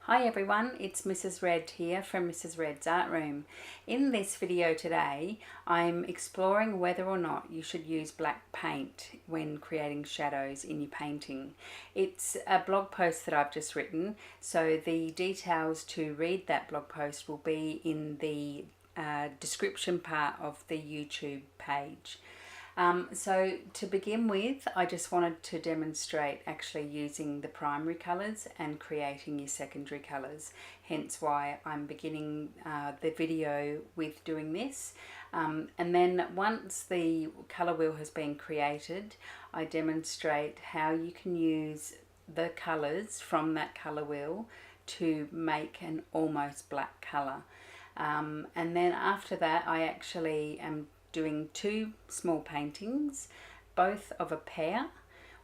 Hi everyone, it's Mrs. Red here from Mrs. Red's Art Room. In this video today, I'm exploring whether or not you should use black paint when creating shadows in your painting. It's a blog post that I've just written, so the details to read that blog post will be in the description part of the YouTube page. So to begin with, I just wanted to demonstrate actually using the primary colours and creating your secondary colours, hence why I'm beginning the video with doing this. And then once the colour wheel has been created, I demonstrate how you can use the colours from that colour wheel to make an almost black colour. And then after that, I actually am doing two small paintings, both of a pair.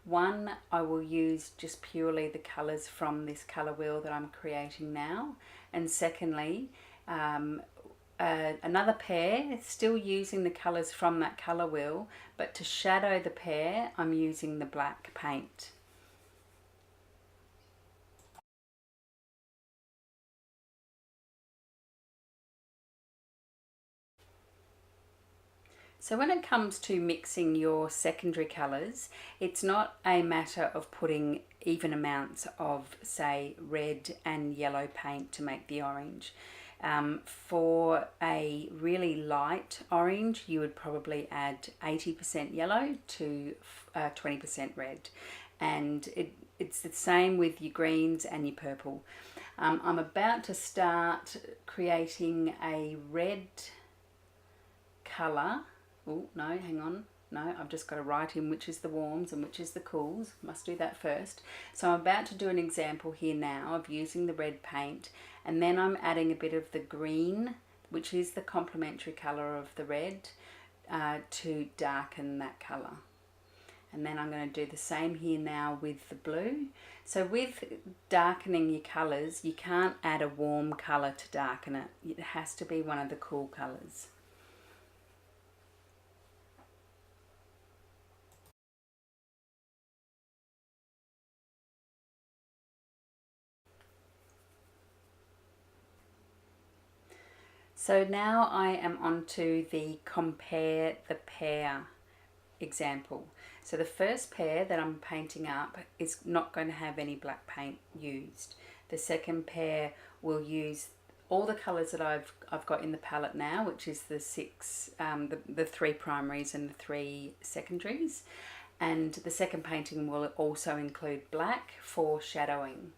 One I will use just purely the colours from this colour wheel that I'm creating now, and secondly another pair still using the colours from that colour wheel, but to shadow the pair I'm using the black paint. So when it comes to mixing your secondary colours, it's not a matter of putting even amounts of, say, red and yellow paint to make the orange. For a really light orange, you would probably add 80% yellow to 20% red. And it's the same with your greens and your purple. I'm about to start creating a red colour. Oh, no, hang on. No, I've just got to write in which is the warms and which is the cools. Must do that first. So I'm about to do an example here now of using the red paint, and then I'm adding a bit of the green, which is the complementary colour of the red, to darken that colour. And then I'm going to do the same here now with the blue. So with darkening your colours, you can't add a warm colour to darken it. It has to be one of the cool colours. So now I am on to the compare the pair example. So the first pair that I'm painting up is not going to have any black paint used. The second pair will use all the colours that I've got in the palette now, which is the the three primaries and the three secondaries. And the second painting will also include black for shadowing.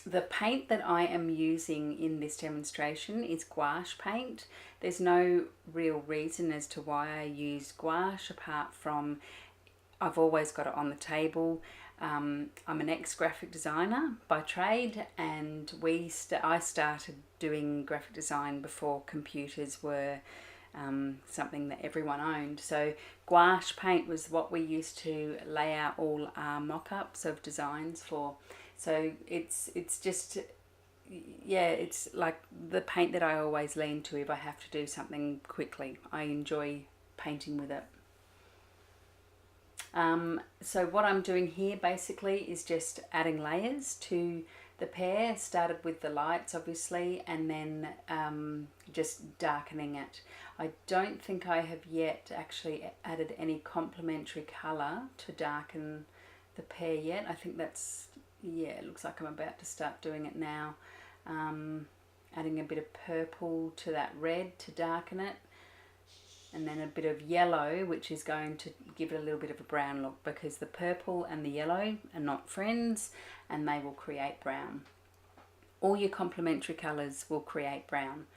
The paint that I am using in this demonstration is gouache paint. There's no real reason as to why I use gouache apart from I've always got it on the table. I'm an ex-graphic designer by trade, and I started doing graphic design before computers were something that everyone owned. So gouache paint was what we used to lay out all our mock-ups of designs for. So it's just, yeah, it's like the paint that I always lean to if I have to do something quickly. I enjoy painting with it. So what I'm doing here basically is just adding layers to the pair. Started with the lights obviously, and then just darkening it. I don't think I have yet actually added any complementary colour to darken the pair yet. I think that's, yeah, it looks like I'm about to start doing it now. Adding a bit of purple to that red to darken it, and then a bit of yellow, which is going to give it a little bit of a brown look, because the purple and the yellow are not friends and they will create brown. All your complementary colours will create brown,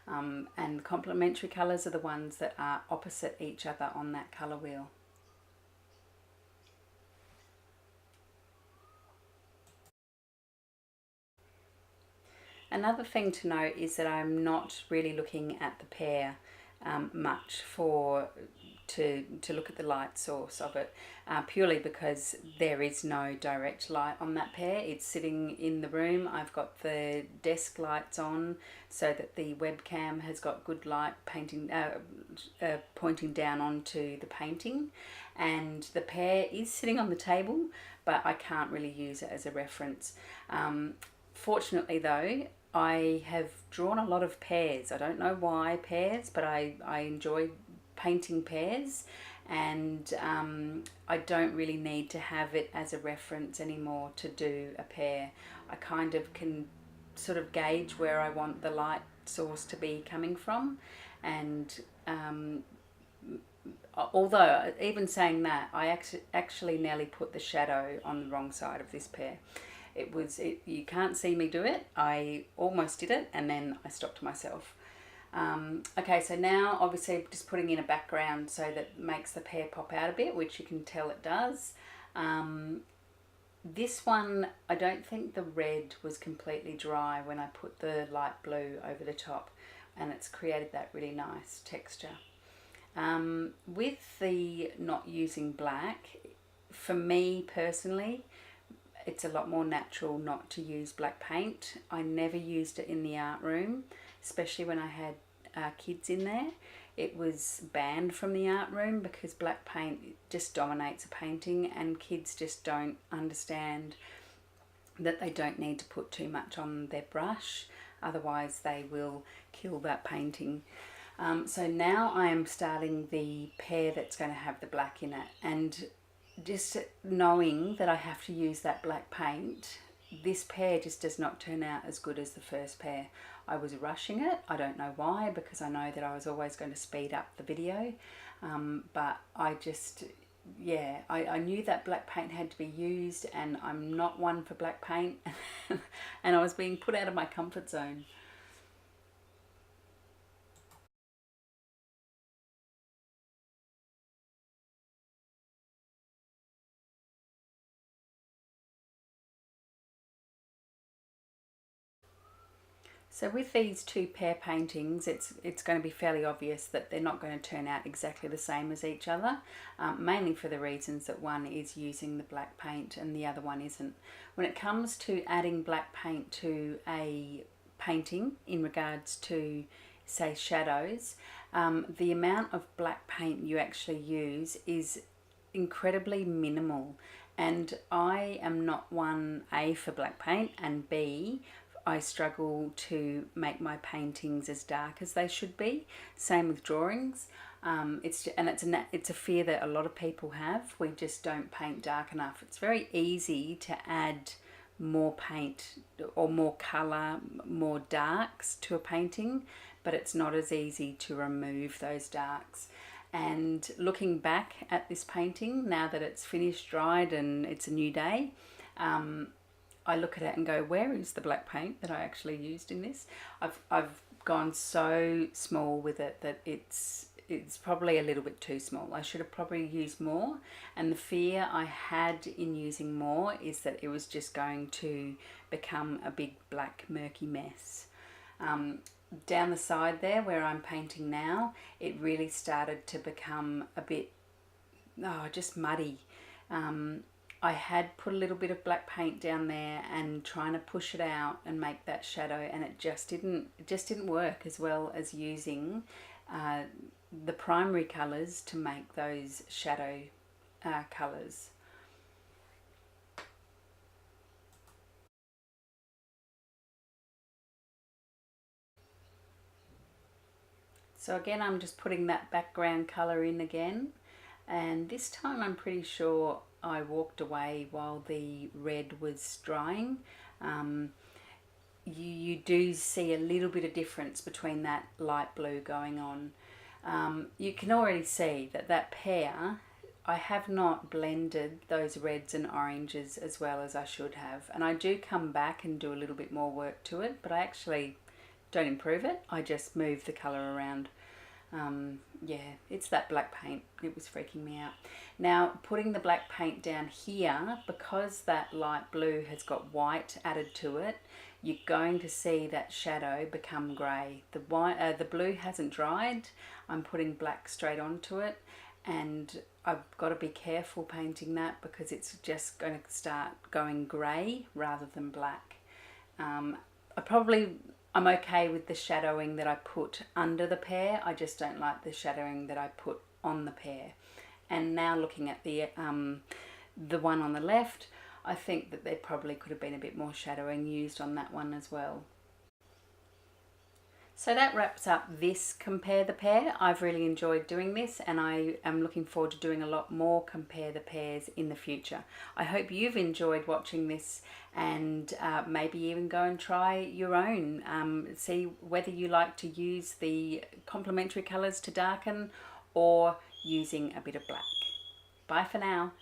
and the complementary colours are the ones that are opposite each other on that colour wheel. Another thing to note is that I'm not really looking at the pair much to look at the light source of it, purely because there is no direct light on that pair. It's sitting in the room. I've got the desk lights on so that the webcam has got good light pointing down onto the painting, and the pair is sitting on the table, but I can't really use it as a reference. Fortunately though, I have drawn a lot of pears. I don't know why pears, but I enjoy painting pears, and I don't really need to have it as a reference anymore to do a pear. I kind of can sort of gauge where I want the light source to be coming from, and although even saying that, I actually nearly put the shadow on the wrong side of this pear. You can't see me do it. I almost did it and then I stopped myself. Okay, so now obviously just putting in a background so that makes the pear pop out a bit, which you can tell it does. This one, I don't think the red was completely dry when I put the light blue over the top, and it's created that really nice texture. With the not using black, for me personally, it's a lot more natural not to use black paint. I never used it in the art room, especially when I had kids in there. It was banned from the art room because black paint just dominates a painting, and kids just don't understand that they don't need to put too much on their brush, otherwise they will kill that painting. So now I am starting the pear that's going to have the black in it, and just knowing that I have to use that black paint, this pear just does not turn out as good as the first pear. I was rushing it. I don't know why, because I know that I was always going to speed up the video, but I just, yeah, I knew that black paint had to be used, and I'm not one for black paint and I was being put out of my comfort zone. So with these two pear paintings, it's going to be fairly obvious that they're not going to turn out exactly the same as each other, mainly for the reasons that one is using the black paint and the other one isn't. When it comes to adding black paint to a painting in regards to, say, shadows, the amount of black paint you actually use is incredibly minimal. And I am not one, A, for black paint, and B, I struggle to make my paintings as dark as they should be. Same with drawings. It's a fear that a lot of people have. We just don't paint dark enough. It's very easy to add more paint or more colour, more darks to a painting, but it's not as easy to remove those darks. And looking back at this painting, now that it's finished, dried, and it's a new day, I look at it and go, where is the black paint that I actually used in this? I've gone so small with it that it's probably a little bit too small. I should have probably used more, and the fear I had in using more is that it was just going to become a big black murky mess. Down the side there where I'm painting now, it really started to become a bit, just muddy. I had put a little bit of black paint down there and trying to push it out and make that shadow, and it just didn't work as well as using the primary colours to make those shadow colours. So again, I'm just putting that background colour in again, and this time I'm pretty sure I walked away while the red was drying. You do see a little bit of difference between that light blue going on. You can already see that pear, I have not blended those reds and oranges as well as I should have, and I do come back and do a little bit more work to it, but I actually don't improve it. I just move the colour around. Yeah, it's that black paint. It was freaking me out. Now, putting the black paint down here, because that light blue has got white added to it, you're going to see that shadow become grey. The blue hasn't dried. I'm putting black straight onto it, and I've got to be careful painting that because it's just going to start going grey rather than black. I'm okay with the shadowing that I put under the pear. I just don't like the shadowing that I put on the pear. And now looking at the one on the left, I think that there probably could have been a bit more shadowing used on that one as well. So that wraps up this Compare the Pair. I've really enjoyed doing this, and I am looking forward to doing a lot more Compare the Pairs in the future. I hope you've enjoyed watching this, and maybe even go and try your own. See whether you like to use the complementary colours to darken or using a bit of black. Bye for now.